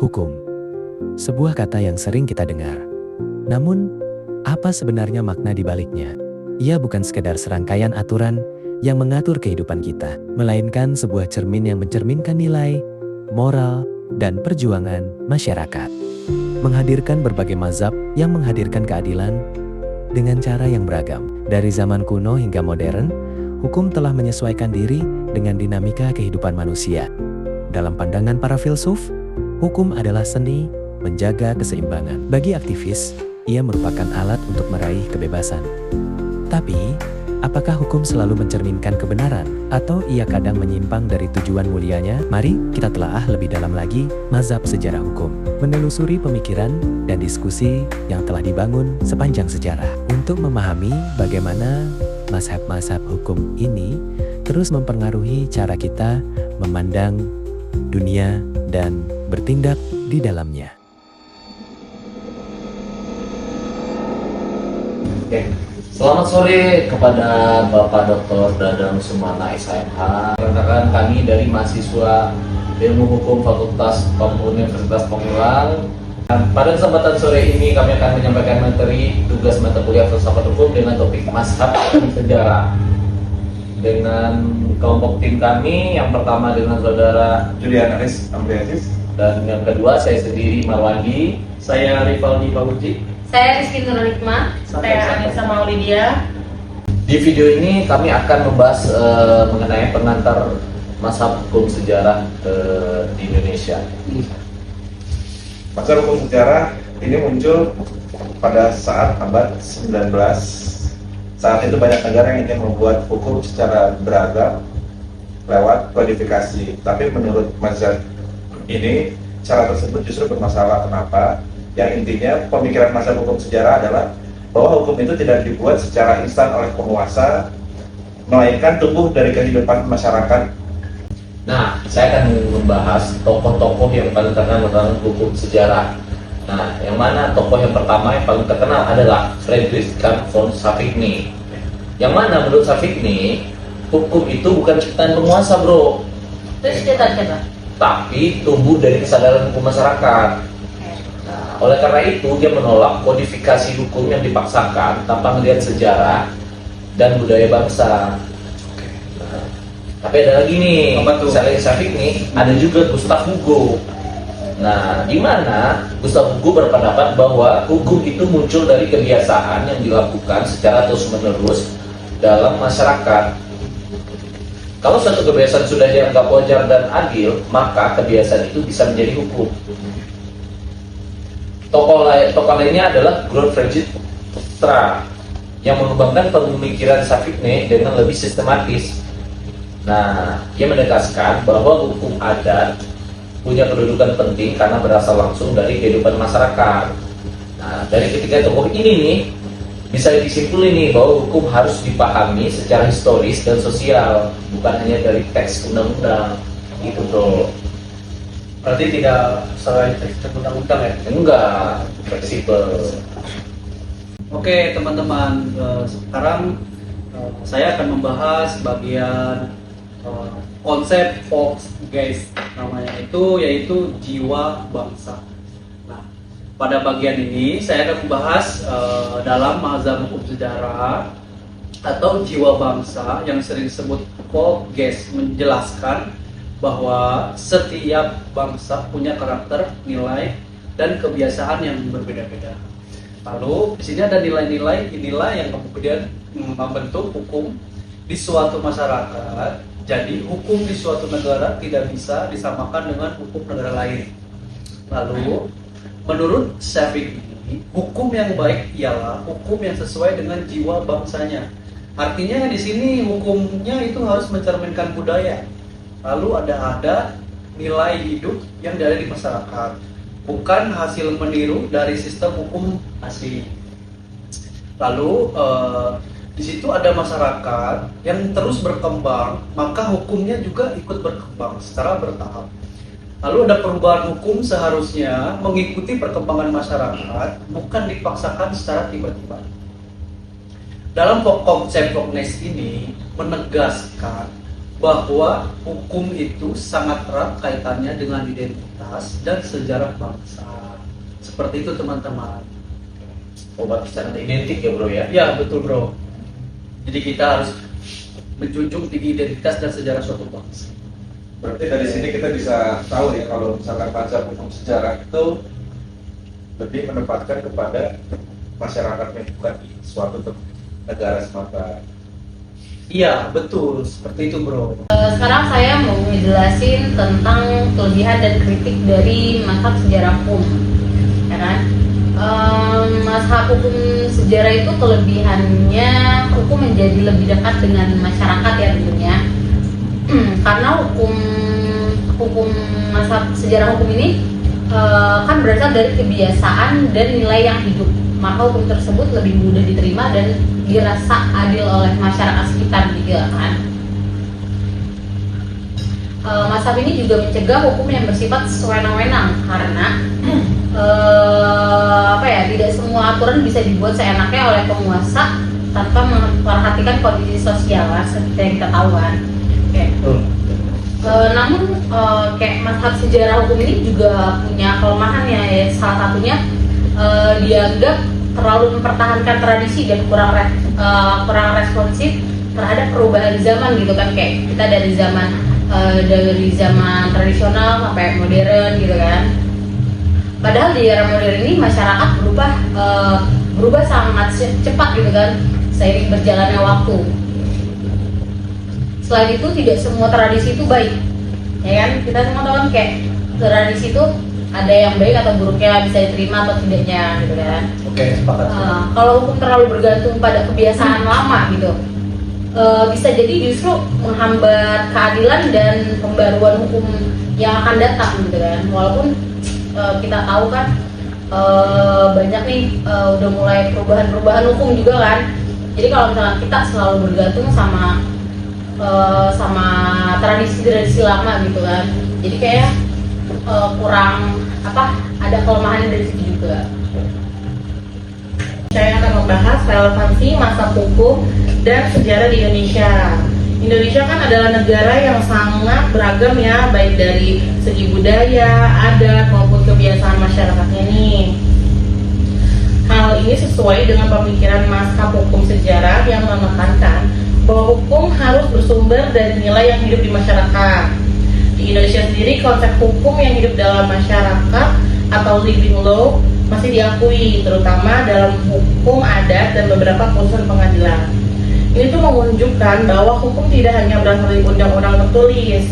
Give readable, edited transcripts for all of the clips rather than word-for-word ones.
Hukum, sebuah kata yang sering kita dengar. Namun, apa sebenarnya makna di baliknya? Ia bukan sekedar serangkaian aturan yang mengatur kehidupan kita, melainkan sebuah cermin yang mencerminkan nilai, moral, dan perjuangan masyarakat. Menghadirkan berbagai mazhab yang menghadirkan keadilan dengan cara yang beragam. Dari zaman kuno hingga modern, hukum telah menyesuaikan diri dengan dinamika kehidupan manusia. Dalam pandangan para filsuf, hukum adalah seni menjaga keseimbangan. Bagi aktivis, ia merupakan alat untuk meraih kebebasan. Tapi, apakah hukum selalu mencerminkan kebenaran atau ia kadang menyimpang dari tujuan mulianya? Mari kita telaah lebih dalam lagi mazhab sejarah hukum, menelusuri pemikiran dan diskusi yang telah dibangun sepanjang sejarah untuk memahami bagaimana mazhab-mazhab hukum ini terus mempengaruhi cara kita memandang dunia dan bertindak di dalamnya. Oke. Selamat sore kepada Bapak Dr. Dadang Sumana SHMH. Rekan-rekan kami dari mahasiswa Ilmu Hukum Fakultas Universitas Pamulang. Pada kesempatan sore ini kami akan menyampaikan materi tugas mata kuliah filsafat hukum dengan topik mazhab dan sejarah. Dengan kelompok tim kami, yang pertama dengan saudara Julian Aris Ambriasis, dan yang kedua saya sendiri Marwandi. Saya Rivaldi Pamuji. Saya Rizky Nurhikmah. Saya Anissa Maulidia. Di video ini kami akan membahas mengenai pengantar mazhab hukum sejarah di Indonesia. mazhab hukum sejarah ini muncul pada saat abad 19. Saat itu banyak negara yang ingin membuat hukum secara beragam lewat kodifikasi. Tapi menurut mazhab ini, cara tersebut justru bermasalah. Kenapa? Yang intinya pemikiran mazhab hukum sejarah adalah bahwa hukum itu tidak dibuat secara instan oleh penguasa, melainkan tumbuh dari kehidupan masyarakat. Nah, saya akan membahas tokoh-tokoh yang paling terkenal dalam hukum sejarah. Nah, yang mana tokoh yang pertama yang paling terkenal adalah Friedrich von Savigny. Yang mana menurut Savigny, hukum itu bukan ciptaan penguasa, bro. Terus kita siapa? Tapi tumbuh dari kesadaran hukum masyarakat. Nah, oleh karena itu dia menolak kodifikasi hukum yang dipaksakan tanpa melihat sejarah dan budaya bangsa. Nah, tapi ada lagi nih, selain Savigny ada juga Gustav Hugo. Nah, di mana Gustav Hugo berpendapat bahwa hukum itu muncul dari kebiasaan yang dilakukan secara terus-menerus dalam masyarakat. Kalau suatu kebiasaan sudah dianggap wajar dan adil, maka kebiasaan itu bisa menjadi hukum. Tokoh lainnya adalah Gottfried Stra yang mengembangkan pemikiran Savigny dengan lebih sistematis. Nah, dia menegaskan bahwa hukum adat punya kedudukan penting karena berasal langsung dari kehidupan masyarakat. Nah, dari ketiga tokoh ini nih, bisa disimpulkan nih bahwa hukum harus dipahami secara historis dan sosial, bukan hanya dari teks undang-undang. Gitu, bro. Berarti tidak selain teks undang-undang ya? Enggak, fleksibel. Oke teman-teman, sekarang saya akan membahas bagian konsep Volksgeist namanya itu, yaitu jiwa bangsa. Nah, pada bagian ini saya akan membahas dalam mazhab hukum sejarah atau jiwa bangsa yang sering disebut Volksgeist, menjelaskan bahwa setiap bangsa punya karakter, nilai, dan kebiasaan yang berbeda-beda. Lalu di sini ada nilai-nilai yang kemudian membentuk hukum di suatu masyarakat. Jadi hukum di suatu negara tidak bisa disamakan dengan hukum negara lain. Lalu menurut Savigny, hukum yang baik ialah hukum yang sesuai dengan jiwa bangsanya. Artinya di sini hukumnya itu harus mencerminkan budaya. Lalu ada nilai hidup yang ada di masyarakat, bukan hasil meniru dari sistem hukum asing. Lalu di situ ada masyarakat yang terus berkembang, maka hukumnya juga ikut berkembang secara bertahap. Lalu ada perubahan hukum seharusnya mengikuti perkembangan masyarakat, bukan dipaksakan secara tiba-tiba. Dalam konsep Volksgeist ini menegaskan bahwa hukum itu sangat erat kaitannya dengan identitas dan sejarah bangsa. Seperti itu teman-teman. Oh, berarti sangat identik ya bro ya? Ya betul bro. Jadi kita harus menjunjung tinggi identitas dan sejarah suatu bangsa. Berarti dari sini kita bisa tahu ya kalau misalkan baca hukum sejarah itu lebih menempatkan kepada masyarakatnya, bukan di suatu negara semata. Iya betul, seperti itu bro. Sekarang saya mau ngejelasin tentang kelebihan dan kritik dari mazhab sejarah hukum, ya kan? Mazhab hukum sejarah itu kelebihannya hukum menjadi lebih dekat dengan masyarakat ya tentunya. Karena hukum mazhab sejarah hukum ini kan berasal dari kebiasaan dan nilai yang hidup, maka hukum tersebut lebih mudah diterima dan dirasa adil oleh masyarakat sekitar juga kan. Mazhab ini juga mencegah hukum yang bersifat sewenang-wenang karena tidak semua aturan bisa dibuat seenaknya oleh penguasa tanpa memperhatikan kondisi sosial seperti yang kita tahu kan. Namun kayak mazhab sejarah hukum ini juga punya kelemahannya ya. Salah satunya dianggap terlalu mempertahankan tradisi dan kurang responsif terhadap perubahan zaman gitu kan, kayak kita dari zaman tradisional sampai modern gitu kan. Padahal di era modern ini masyarakat berubah sangat cepat gitu kan seiring berjalannya waktu. Selain itu tidak semua tradisi itu baik, ya kan? Kita semua tahu kan kayak tradisi itu ada yang baik atau buruknya, bisa diterima atau tidaknya gitu kan. Oke, sepakat. Kalau hukum terlalu bergantung pada kebiasaan lama gitu, bisa jadi justru menghambat keadilan dan pembaruan hukum yang akan datang gitu kan. Walaupun kita tahu kan banyak nih udah mulai perubahan hukum juga kan. Jadi kalau misalnya kita selalu bergantung sama tradisi lama gitu kan, jadi kayak kurang ada kelemahan dari situ juga. Saya akan membahas relevansi mazhab hukum dan sejarah di Indonesia. Indonesia kan adalah negara yang sangat beragam ya, baik dari segi budaya, adat maupun kebiasaan masyarakatnya nih. Hal ini sesuai dengan pemikiran mazhab hukum sejarah yang menekankan bahwa hukum harus bersumber dari nilai yang hidup di masyarakat. Di Indonesia sendiri, konsep hukum yang hidup dalam masyarakat atau living law masih diakui, terutama dalam hukum adat dan beberapa putusan pengadilan. Ini tuh menunjukkan bahwa hukum tidak hanya berasal dari undang-undang tertulis.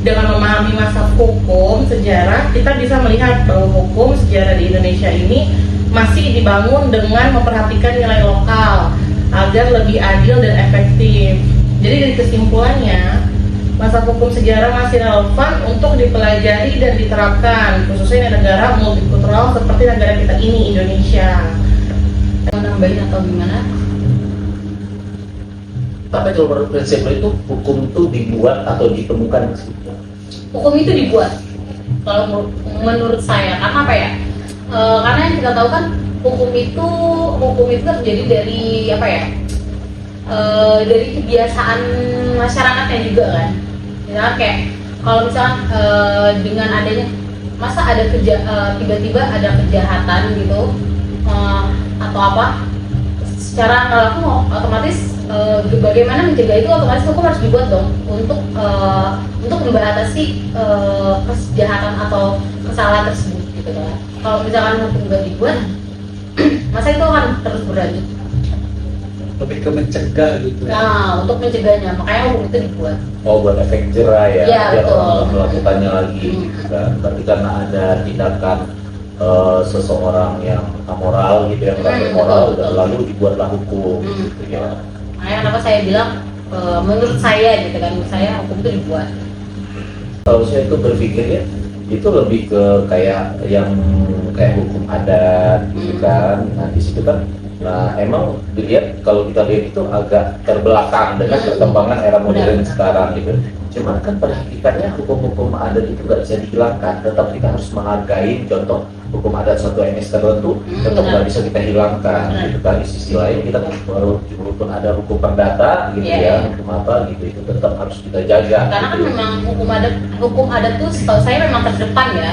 Dengan memahami mazhab hukum sejarah, kita bisa melihat bahwa hukum sejarah di Indonesia ini masih dibangun dengan memperhatikan nilai lokal agar lebih adil dan efektif. Jadi dari kesimpulannya, mazhab hukum sejarah masih relevan untuk dipelajari dan diterapkan, khususnya di negara multikultural seperti negara kita ini, Indonesia. Mau nambahin atau gimana? Tapi kalau menurut prinsip itu hukum itu dibuat atau ditemukan maksudnya? Hukum itu dibuat. Kalau menurut saya, karena apa ya? Karena yang kita tahu kan hukum itu terjadi dari dari kebiasaan masyarakatnya juga kan. Misalnya kayak kalau misalnya dengan adanya masa ada tiba-tiba ada kejahatan gitu atau apa, secara langsung otomatis bagaimana mencegah itu, otomatis hukum harus dibuat dong untuk membatasi kejahatan atau kesalahan tersebut gitu kan. Kalau misalkan hukum nggak dibuat, masa itu akan terus berlanjut. Lebih ke mencegah gitu ya. Nah, untuk mencegahnya, makanya hukum itu dibuat. Oh, buat efek jerah ya, Iya, biar betul. orang melakukannya lagi. Kan? Berarti karena ada tindakan seseorang yang amoral gitu, yang nggak bermoral, betul, betul. lalu dibuatlah hukum gitu ya. Makanya kenapa saya bilang menurut saya gitu kan, menurut saya hukum itu dibuat. Kalau saya itu berpikirnya itu lebih ke kayak hukum adat gitu kan. Nah di situ kan, nah emang dilihat, kalau kita lihat itu agak terbelakang dengan perkembangan era modern sekarang gitu. Cuman kan pada hakikatnya hukum-hukum adat itu nggak bisa dihilangkan, tetap kita harus menghargai. Contoh hukum adat suatu etnis tertentu tetap nggak bisa kita hilangkan gitu kan. Di sisi lain kita kan walaupun ada hukum perdata gitu ya, hukum apa gitu itu tetap harus kita jaga. Karena kan gitu. memang hukum adat tuh setahu saya memang terdepan ya.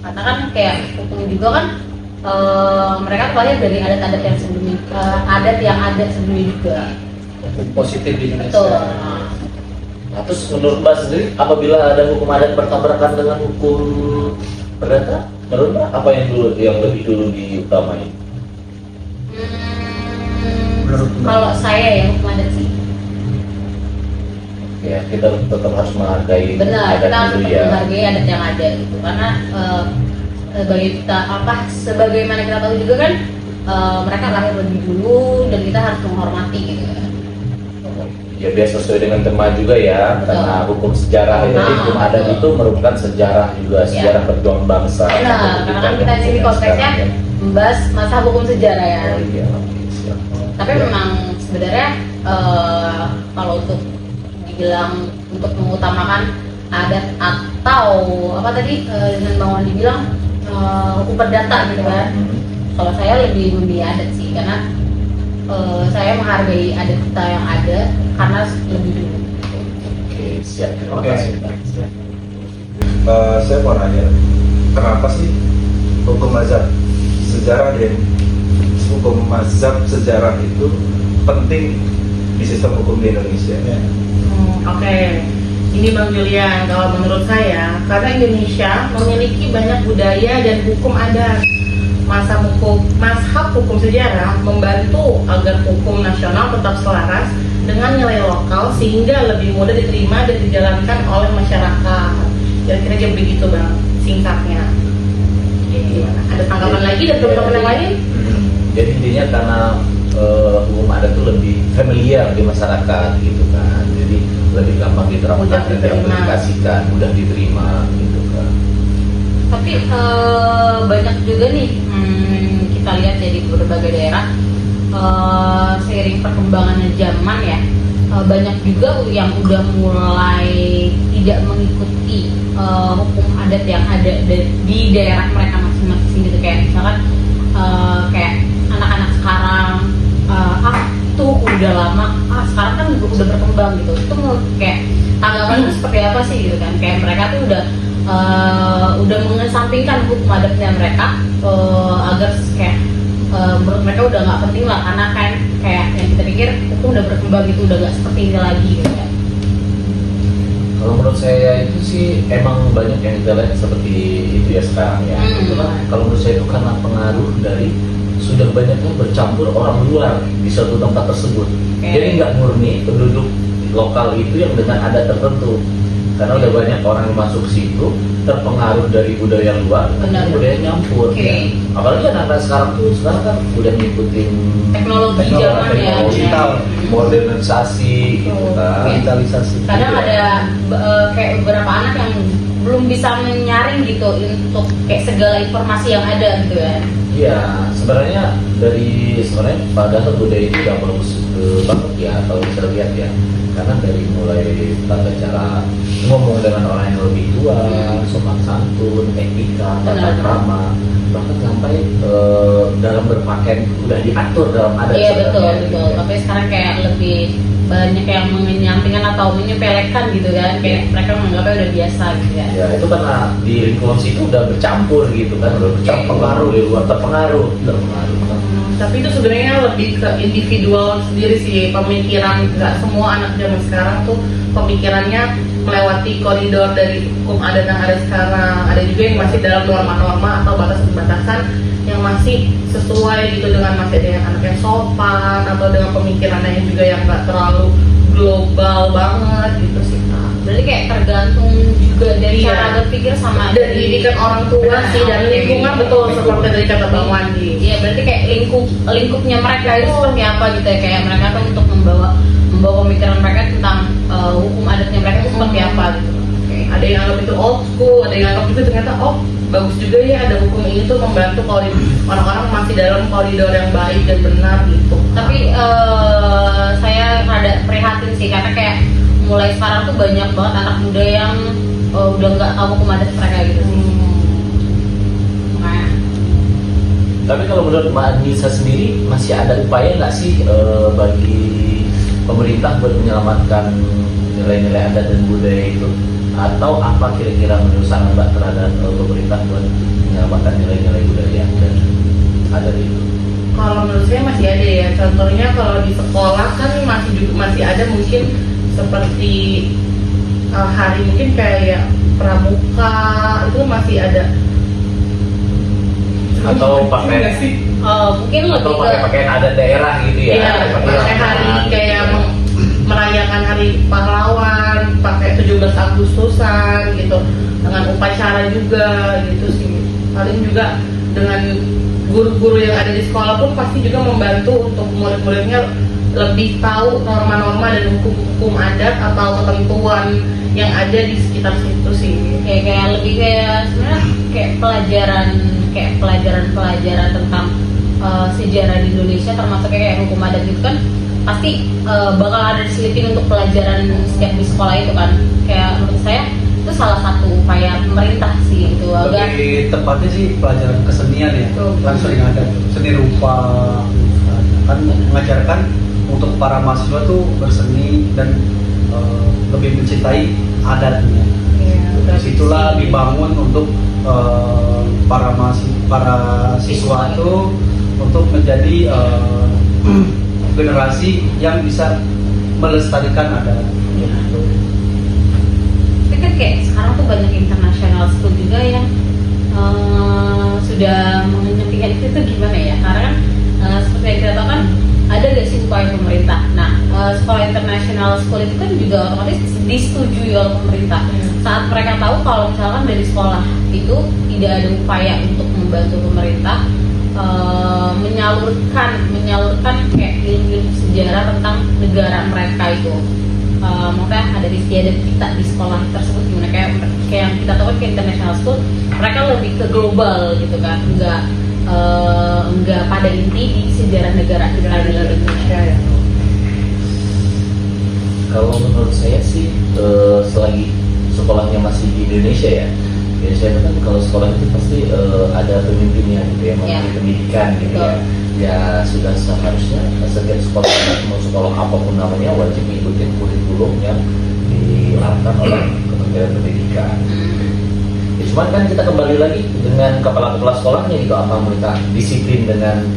Karena kan kayak hukum juga kan mereka lahir dari adat-adat yang sebelumnya, adat yang ada sebelumnya juga. Hukum positif di Indonesia. Betul. Nah, terus menurut Mbak sendiri, apabila ada hukum adat bertabrakan dengan hukum perdata, menurut Mbak apa yang lebih dulu diutamain? Kalau saya ya hukum adat sih. Ya, kita tetap harus menghargai Benar, adat kita harus itu ya. menghargai adat yang ada gitu. Karena sebagaimana kita tahu juga kan mereka lahir lebih dulu dan kita harus menghormati gitu kan. Ya biar sesuai dengan tema juga ya, Betul. karena hukum sejarah jadi hukum adat betul. itu merupakan sejarah juga, sejarah perjuangan bangsa. Nah, karena kan kita di sini konteksnya membahas masa hukum sejarah ya. Oh, iya, oke, siap. Tapi memang sebenarnya kalau untuk dibilang untuk mengutamakan adat atau apa tadi dengan Bang Wan dibilang hukum perdata gitu kan. Kalau saya lebih memilih adat sih karena saya menghargai adat kita yang ada karena lebih dulu. Oke, siap. Terima Oke. kasih. Saya mau nanya, kenapa sih hukum mazhab sejarah dan hukum mazhab sejarah itu penting di sistem hukum di Indonesia? Oke. Ini Bang Julian, kalau menurut saya, karena Indonesia memiliki banyak budaya dan hukum adat. Mazhab hukum sejarah membantu agar hukum nasional tetap selaras dengan nilai lokal sehingga lebih mudah diterima dan dijalankan oleh masyarakat. Kira-kira kayak begitu Bang, singkatnya. Gimana? Ada tanggapan lagi dan teman-teman yang lain? Jadi intinya karena hukum adat itu lebih familiar di masyarakat gitu kan, jadi lebih gampang diterapkan Mudah dan diterima. diaplikasikan, mudah diterima gitu kan. Tapi banyak juga nih kita lihat ya di berbagai daerah seiring perkembangannya zaman ya banyak juga yang udah mulai tidak mengikuti hukum adat yang ada di daerah mereka masing-masing gitu kayak misalkan kayak anak-anak sekarang tuh udah lama sekarang kan udah berkembang gitu itu kayak tanggapan itu seperti apa sih gitu kan kayak mereka tuh udah mengesampingkan hukum adatnya mereka agar kayak menurut mereka udah nggak penting lah karena kan kayak yang kita pikir hukum udah berkembang gitu udah nggak seperti ini lagi gitu kan. Kalau menurut saya itu sih emang banyak yang kita lihat seperti itu ya sekarang ya. Itu kan kalau menurut saya itu karena pengaruh dari sudah banyaknya bercampur orang luar di suatu tempat tersebut. Jadi nggak murni penduduk lokal itu yang dengan adat tertentu. Karena udah banyak orang yang masuk situ terpengaruh dari budaya luar, Benar. budaya nyampur. Ya. Apalagi anak-anak sekarang kan udah ngikutin Teknologi zaman ya. digital, modernisasi, gitu kan. Digitalisasi. Kadang ada kayak beberapa anak yang belum bisa menyaring gitu untuk kayak segala informasi yang ada gitu ya. Iya, sebenarnya padahal budaya itu udah bagus banget ya kalau bisa lihat ya. Karena dari mulai tata cara ngomong dengan orang yang lebih tua, sopan santun, etika, tata krama, bahkan sampai dalam berpakaian itu udah diatur dalam adat. Iya betul sebenarnya, betul. gitu ya. Tapi sekarang kayak lebih banyak yang menyampingkan atau menyepelekan gitu kan. Kayak mereka menganggapnya udah biasa gitu ya. Ya itu karena di lingkungan situ udah bercampur gitu kan, udah terpengaruh di luar terpengaruh. Tapi itu sebenarnya lebih ke individual sendiri sih pemikiran. Nggak semua anak zaman sekarang tuh pemikirannya melewati koridor dari hukum adat yang ada sekarang. Ada juga yang masih dalam norma-norma atau batasan-batasan yang masih sesuai gitu dengan masih dengan anak yang sopan atau dengan pemikirannya yang juga yang nggak terlalu global banget gitu sih. Berarti kayak tergantung juga dari Iya. cara berpikir sama Dan didikan orang tua sih dan lingkungan betul seperti dari kata Bang Wandi. Iya berarti kayak lingkupnya mereka itu seperti apa gitu ya kayak mereka tuh untuk membawa pemikiran mereka tentang hukum adatnya mereka itu seperti apa gitu. Ada yang anggap itu old school, ada yang anggap itu ternyata bagus juga ya ada hukum ini tuh membantu orang-orang masih dalam koridor yang baik dan benar gitu. Tapi saya rada prihatin sih karena kayak mulai sekarang tuh banyak banget anak muda yang udah nggak tahu hukum adat mereka gitu. Tapi kalau menurut Mbak Nisa sendiri masih ada upaya nggak sih bagi pemerintah buat menyelamatkan nilai-nilai adat dan budaya itu? Atau apa kira-kira menurut saran Mbak terhadap pemerintah buat menyelamatkan nilai-nilai budaya dan adat itu? Kalau menurut saya masih ada ya. Contohnya kalau di sekolah kan masih ada mungkin seperti hari mungkin kayak pramuka itu masih ada. Atau pakai Mungkin atau lebih pakai ke pakaian adat daerah gitu ya? Iya, pakai hari kayak merayakan hari pahlawan, pakai 17 Agustusan gitu, dengan upacara juga gitu sih. Paling juga dengan guru-guru yang ada di sekolah pun pasti juga membantu untuk murid-muridnya lebih tahu norma-norma dan hukum-hukum adat atau ketentuan yang ada di sekitar situ sih. kayak lebih kayak sebenarnya kayak pelajaran tentang sejarah di Indonesia, termasuk kayak hukum adat itu kan pasti bakal ada diselipin untuk pelajaran setiap di sekolah itu kan. Kayak menurut saya itu salah satu upaya pemerintah sih itu agar Lebih tepatnya sih pelajaran kesenian ya, langsung ada seni rupa, kan mengajarkan untuk para mahasiswa tuh berseni dan lebih mencintai adatnya. Dari situlah dibangun untuk para siswa itu untuk menjadi generasi yang bisa melestarikan adat. Gitu. tapi kan kayak sekarang tuh banyak international school juga yang sudah menyampaikan itu tuh gimana ya, karena kan seperti yang kita tahu kan ada gak sih upaya pemerintah. Nah, sekolah international school itu kan juga otomatis disetujui oleh pemerintah saat mereka tahu kalau misalkan dari sekolah itu tidak ada upaya untuk membantu pemerintah menyalurkan kayak ilmu sejarah tentang negara mereka itu. Makanya ada di istiadat kita di sekolah tersebut gimana, kayak yang kita tahu kan ke international school mereka lebih ke global gitu kan, enggak pada inti di sejarah negara kita di Indonesia ya. Kalau menurut saya sih selagi sekolahnya masih di Indonesia ya, Indonesia itu kan kalau sekolah itu pasti ada pemimpinnya gitu ya, menteri pendidikan gitu ya. Ya sudah seharusnya setiap sekolah, mau sekolah apapun namanya, wajib mengikuti kurikulum yang diarahkan oleh Kementerian Pendidikan. Ya, cuman kan kita kembali lagi dengan kepala-kepala sekolahnya gitu, apa mereka disiplin dengan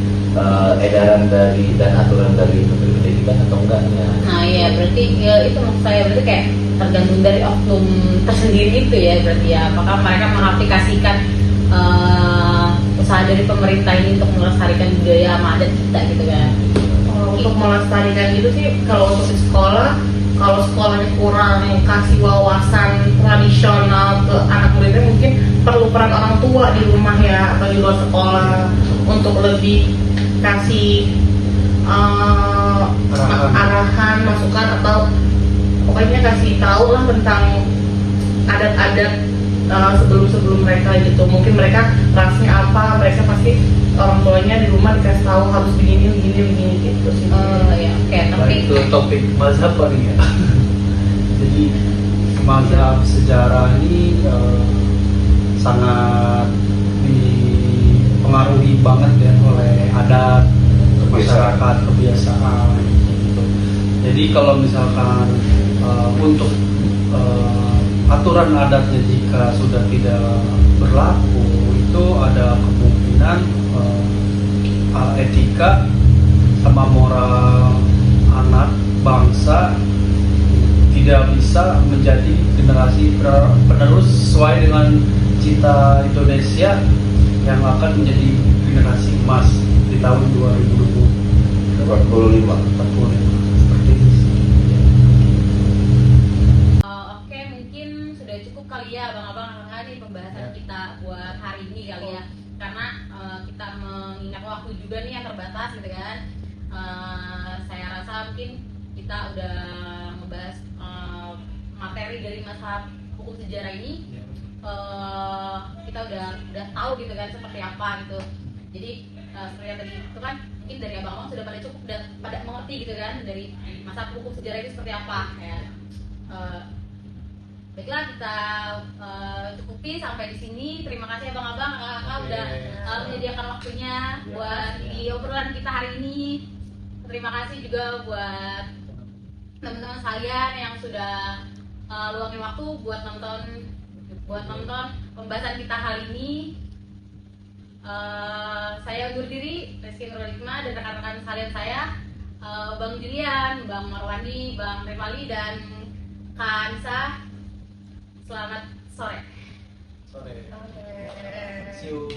edaran dari dan aturan dari Menteri Pendidikan atau enggaknya. Nah ya berarti ya, itu maksud saya berarti kayak tergantung dari oknum tersendiri itu ya, berarti ya apakah mereka mengaplikasikan usaha dari pemerintah ini untuk melestarikan budaya sama adat kita gitu kan. Untuk melestarikan gitu sih, kalau untuk di sekolah, kalau sekolahnya kurang kasih wawasan tradisional ke anak muridnya, mungkin perlu peran orang tua di rumah ya atau di luar sekolah untuk lebih kasih arahan, masukan, atau pokoknya kasih tahu lah tentang adat-adat sebelum mereka gitu. Mungkin mereka rasnya apa, mereka pasti orang tuanya di rumah dikasih tahu harus begini gitu sih. Ya oke, Nah, tapi itu topik mazhab paling ya. Jadi mazhab sejarah ini sangat dipengaruhi banget ya oleh adat, masyarakat, kebiasaan gitu. Jadi kalau misalkan untuk aturan adatnya jika sudah tidak berlaku, itu ada kemungkinan etika sama moral anak bangsa tidak bisa menjadi generasi penerus sesuai dengan cita Indonesia yang akan menjadi generasi emas di tahun 2045 seperti ini. Oke, mungkin sudah cukup kali ya abang-abang nih pembahasan kita buat hari ini kali ya, karena kita mengingat waktu juga nih yang terbatas gitu kan. Saya rasa mungkin kita udah ngebahas materi dari masa hukum sejarah ini. Kita udah tahu gitu kan seperti apa gitu. Jadi seperti yang tadi itu kan mungkin dari abang-abang sudah pada cukup, udah pada mengerti gitu kan dari masa hukum sejarah itu seperti apa ya. Baiklah, kita cukupi sampai di sini. Terima kasih abang-abang, kakak udah menyediakan waktunya buat di obrolan kita hari ini. Terima kasih juga buat teman-teman sekalian yang sudah luangin waktu buat nonton pembahasan kita hari ini. Saya undur diri, Rizky Nurul-Hikmah, dan rekan-rekan sekalian saya, Bang Julian, Bang Marwandi, Bang Remali, dan Kak Anissa. Selamat sore. See you.